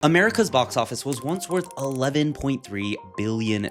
America's box office was once worth $11.3 billion.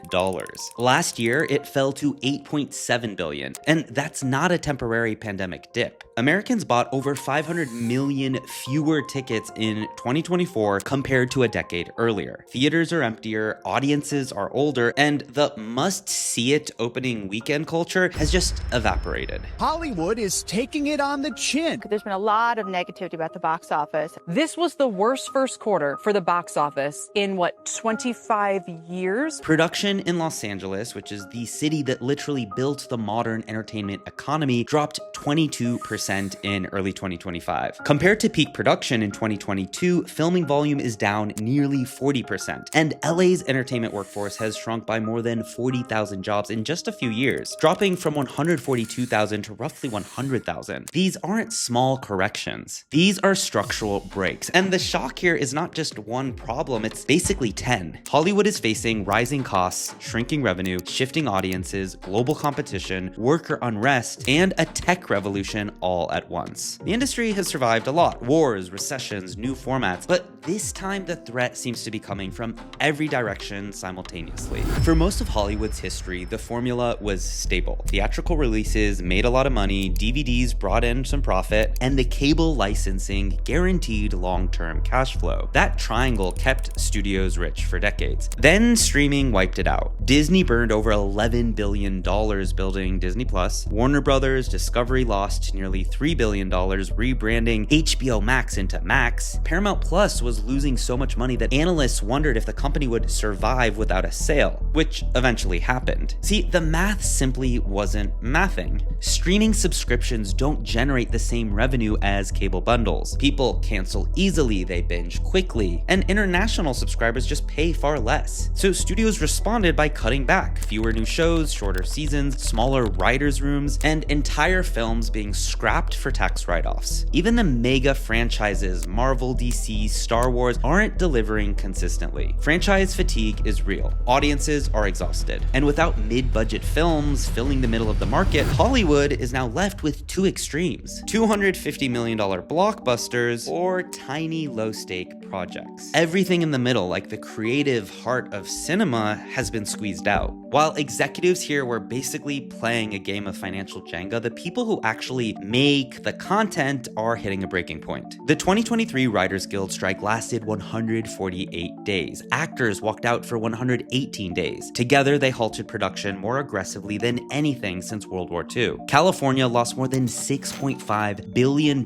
Last year, it fell to $8.7 billion, and that's not a temporary pandemic dip. Americans bought over 500 million fewer tickets in 2024 compared to a decade earlier. Theaters are emptier, audiences are older, and the must-see-it opening weekend culture has just evaporated. Hollywood is taking it on the chin. There's been a lot of negativity about the box office. This was the worst first quarter for the box office in 25 years? Production in Los Angeles, which is the city that literally built the modern entertainment economy, dropped 22% in early 2025. Compared to peak production in 2022, filming volume is down nearly 40%, and LA's entertainment workforce has shrunk by more than 40,000 jobs in just a few years, dropping from 142,000 to roughly 100,000. These aren't small corrections. These are structural breaks, and the shock here is not just one problem, it's basically 10. Hollywood is facing rising costs, shrinking revenue, shifting audiences, global competition, worker unrest, and a tech revolution all at once. The industry has survived a lot: wars, recessions, new formats, but this time the threat seems to be coming from every direction simultaneously. For most of Hollywood's history, the formula was stable. Theatrical releases made a lot of money, DVDs brought in some profit, and the cable licensing guaranteed long-term cash flow. That triangle kept studios rich for decades. Then streaming wiped it out. Disney burned over $11 billion building Disney Plus. Warner Brothers Discovery lost nearly $3 billion rebranding HBO Max into Max. Paramount Plus was losing so much money that analysts wondered if the company would survive without a sale, which eventually happened. See, the math simply wasn't mathing. Streaming subscriptions don't generate the same revenue as cable bundles. People cancel easily, they binge quickly, and international subscribers just pay far less. So studios responded by cutting back: fewer new shows, shorter seasons, smaller writers' rooms, and entire films being scrapped for tax write-offs. Even the mega franchises, Marvel, DC, Star Wars, aren't delivering consistently. Franchise fatigue is real. Audiences are exhausted. And without mid-budget films filling the middle of the market, Hollywood is now left with two extremes: $250 million blockbusters or tiny low-stake projects. Everything in the middle, like the creative heart of cinema, has been squeezed out. While executives here were basically playing a game of financial Jenga, the people who actually make the content are hitting a breaking point. The 2023 Writers Guild strike lasted 148 days. Actors walked out for 118 days. Together, they halted production more aggressively than anything since World War II. California lost more than $6.5 billion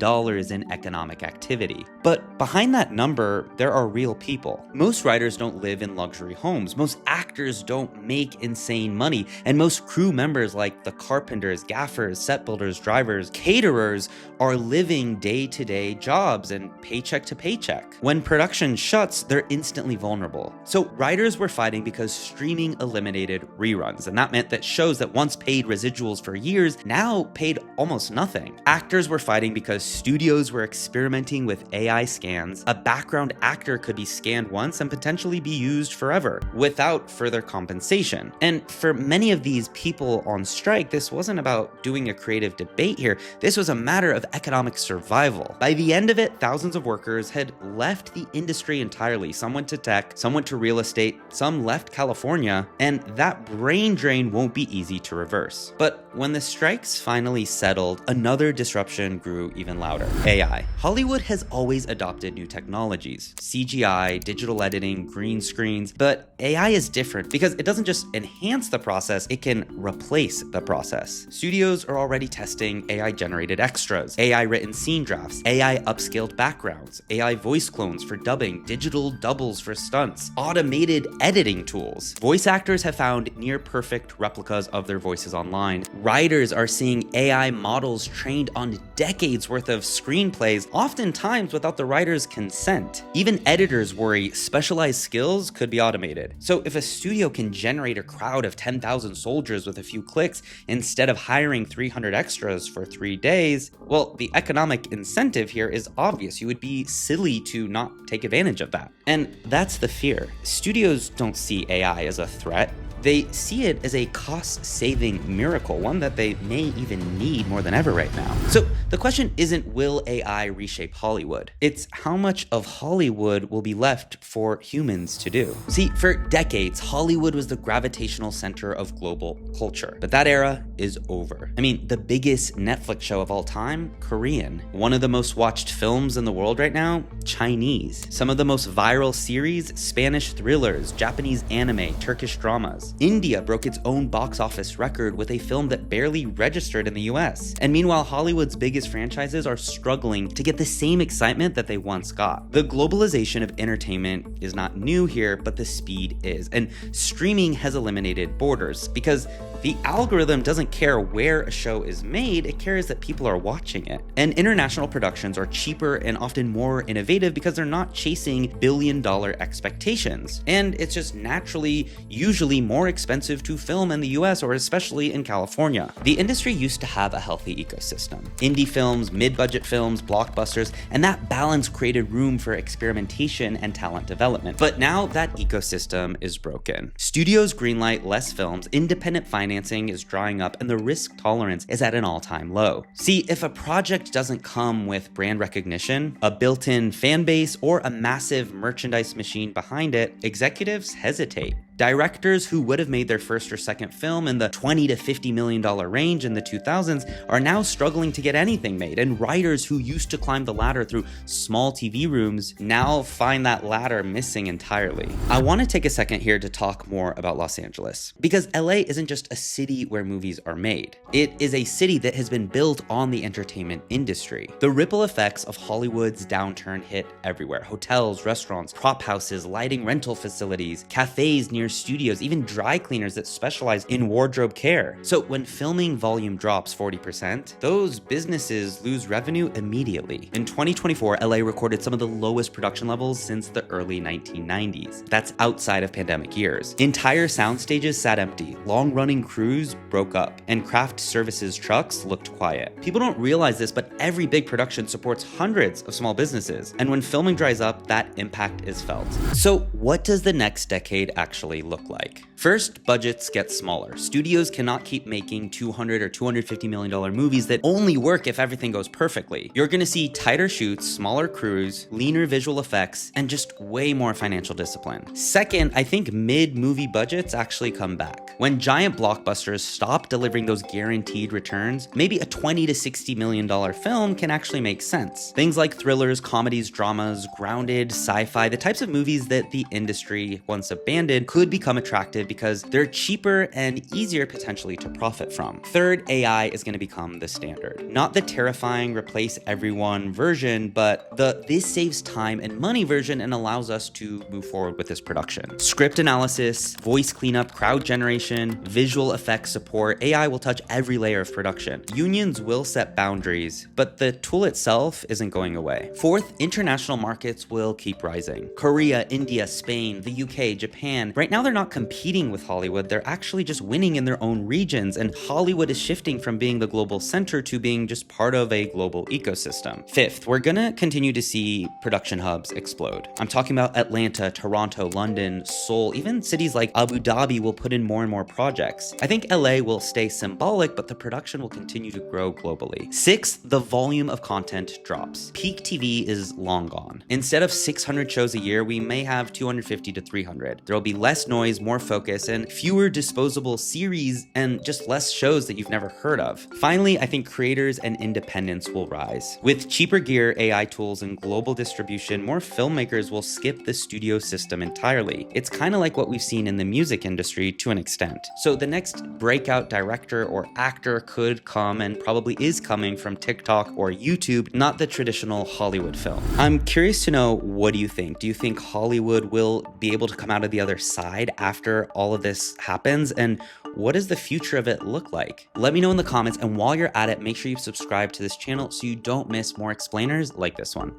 in economic activity. But behind that number, there are real people. Most writers don't live in luxury homes. Most actors don't make insane money. And most crew members, like the carpenters, gaffers, set builders, drivers, caterers, are living day-to-day jobs and paycheck to paycheck. When production shuts, they're instantly vulnerable. So writers were fighting because streaming eliminated reruns, and that meant that shows that once paid residuals for years now paid almost nothing. Actors were fighting because studios were experimenting with AI scans. A background actor could be scanned once and potentially be used forever without further compensation. And for many of these people on strike, this wasn't about doing a creative debate here. This was a matter of economic survival. By the end of it, thousands of workers had left the industry entirely. Some went to tech, some went to real estate, some left California, and that brain drain won't be easy to reverse. But when the strikes finally settled, another disruption grew even louder: AI. Hollywood has always adopted new technologies: CGI, digital editing, green screens, but AI is different because it doesn't just enhance the process, it can replace the process. Studios are already testing AI-generated extras, AI-written scene drafts, AI upscaled backgrounds, AI voice clones for dubbing, digital doubles for stunts, automated editing tools. Voice actors have found near-perfect replicas of their voices online. Writers are seeing AI models trained on decades worth of screenplays, oftentimes without the writer's consent. Even editors worry specialized skills could be automated. So if a studio can generate a crowd of 10,000 soldiers with a few clicks instead of hiring 300 extras for 3 days, well, the economic incentive here is obvious. You would be silly to not take advantage of that. And that's the fear. Studios don't see AI as a threat. They see it as a cost-saving miracle, one that they may even need more than ever right now. So the question isn't, will AI reshape Hollywood? It's how much of Hollywood will be left for humans to do. See, for decades, Hollywood was the gravitational center of global culture, but that era is over. I mean, the biggest Netflix show of all time, Korean. One of the most watched films in the world right now, Chinese. Some of the most viral series, Spanish thrillers, Japanese anime, Turkish dramas. India broke its own box office record with a film that barely registered in the US. And meanwhile, Hollywood's biggest franchises are struggling to get the same excitement that they once got. The globalization of entertainment is not new here, but the speed is. And streaming has eliminated borders because the algorithm doesn't care where a show is made, it cares that people are watching it. And international productions are cheaper and often more innovative because they're not chasing billion-dollar expectations. And it's just naturally, usually more expensive to film in the US, or especially in California. The industry used to have a healthy ecosystem. Indie films, mid-budget films, blockbusters, and that balance created room for experimentation and talent development. But now that ecosystem is broken. Studios greenlight less films, independent financing is drying up, and the risk tolerance is at an all-time low. See, if a project doesn't come with brand recognition, a built-in fan base, or a massive merchandise machine behind it, executives hesitate. Directors who would have made their first or second film in the $20 to $50 million range in the 2000s are now struggling to get anything made, and writers who used to climb the ladder through small TV rooms now find that ladder missing entirely. I want to take a second here to talk more about Los Angeles, because LA isn't just a city where movies are made. It is a city that has been built on the entertainment industry. The ripple effects of Hollywood's downturn hit everywhere. Hotels, restaurants, prop houses, lighting rental facilities, cafes near studios, even dry cleaners that specialize in wardrobe care. So when filming volume drops 40%, those businesses lose revenue immediately. In 2024, LA recorded some of the lowest production levels since the early 1990s. That's outside of pandemic years. Entire sound stages sat empty, long-running crews broke up, and craft services trucks looked quiet. People don't realize this, but every big production supports hundreds of small businesses, and when filming dries up, that impact is felt. So what does the next decade actually look like? First, budgets get smaller. Studios cannot keep making $200 or $250 million movies that only work if everything goes perfectly. You're gonna see tighter shoots, smaller crews, leaner visual effects, and just way more financial discipline. Second, I think mid-movie budgets actually come back. When giant blockbusters stop delivering those guaranteed returns, maybe a $20 to $60 million film can actually make sense. Things like thrillers, comedies, dramas, grounded, sci-fi, the types of movies that the industry once abandoned could become attractive because they're cheaper and easier potentially to profit from. Third, AI is going to become the standard. Not the terrifying replace everyone version, but the this saves time and money version and allows us to move forward with this production. Script analysis, voice cleanup, crowd generation, visual effects support, AI will touch every layer of production. Unions will set boundaries, but the tool itself isn't going away. Fourth, international markets will keep rising. Korea, India, Spain, the UK, Japan. Right now they're not competing with Hollywood, they're actually just winning in their own regions, and Hollywood is shifting from being the global center to being just part of a global ecosystem. Fifth, we're gonna continue to see production hubs explode. I'm talking about Atlanta, Toronto, London, Seoul, even cities like Abu Dhabi will put in more and more projects. I think LA will stay symbolic, but the production will continue to grow globally. Sixth, the volume of content drops. Peak TV is long gone. Instead of 600 shows a year, we may have 250 to 300. There will be less noise, more focus, and fewer disposable series and just less shows that you've never heard of. Finally, I think creators and independents will rise. With cheaper gear, AI tools, and global distribution, more filmmakers will skip the studio system entirely. It's kind of like what we've seen in the music industry to an extent. So the next breakout director or actor could come, and probably is coming, from TikTok or YouTube, not the traditional Hollywood film. I'm curious to know, what do you think? Do you think Hollywood will be able to come out of the other side after all of this happens? And what does the future of it look like? Let me know in the comments, and while you're at it, make sure you subscribe to this channel so you don't miss more explainers like this one.